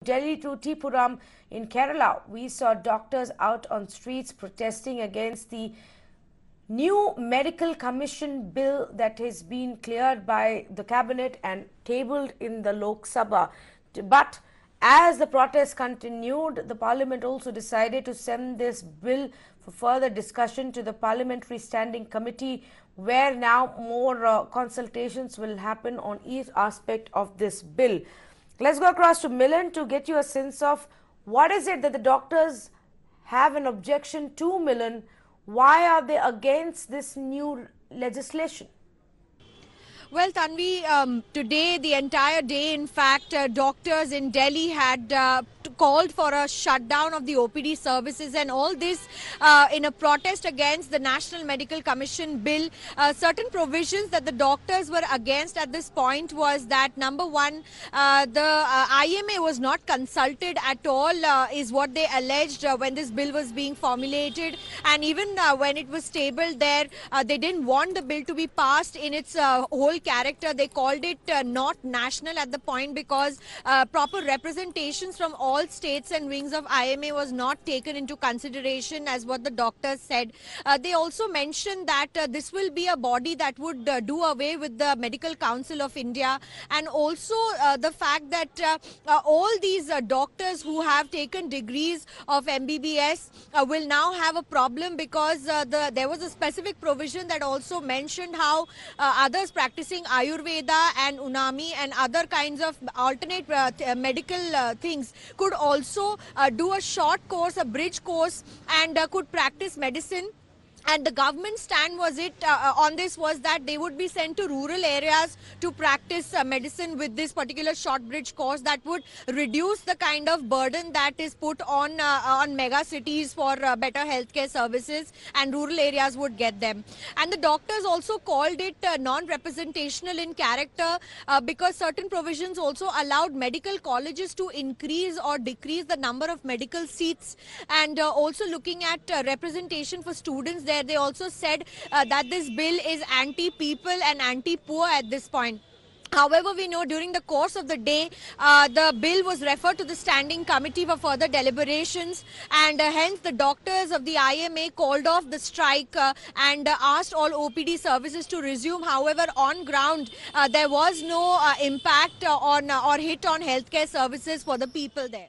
Delhi to Tipuram in Kerala, we saw doctors out on streets protesting against the new medical commission bill that has been cleared by the cabinet and tabled in the Lok Sabha. But as the protests continued, the parliament also decided to send this bill for further discussion to the Parliamentary Standing Committee, where now more consultations will happen on each aspect of this bill. Let's go across to Milan to get you a sense of what is it that the doctors have an objection to, Milan. Why are they against this new legislation? Well, Tanvi, today, the entire day, in fact, doctors in Delhi had called for a shutdown of the OPD services, and all this in a protest against the National Medical Commission bill. Certain provisions that the doctors were against at this point was that, number one, the IMA was not consulted at all, is what they alleged when this bill was being formulated. And even when it was tabled there, they didn't want the bill to be passed in its whole character. They called it not national at the point because proper representations from all states and wings of IMA was not taken into consideration, as what the doctors said. They also mentioned that this will be a body that would do away with the Medical Council of India, and also the fact that all these doctors who have taken degrees of MBBS will now have a problem because there was a specific provision that also mentioned how others practicing Ayurveda and Unami and other kinds of alternate medical things could also do a short course, a bridge course, and could practice medicine. And the government stand on this was that they would be sent to rural areas to practice medicine with this particular short bridge course that would reduce the kind of burden that is put on mega cities for better healthcare services, and rural areas would get them. And the doctors also called it non-representational in character because certain provisions also allowed medical colleges to increase or decrease the number of medical seats, and also looking at representation for students. They also said that this bill is anti-people and anti-poor at this point. However, we know during the course of the day, the bill was referred to the Standing Committee for further deliberations, and hence the doctors of the IMA called off the strike and asked all OPD services to resume. However, on ground, there was no impact or hit on healthcare services for the people there.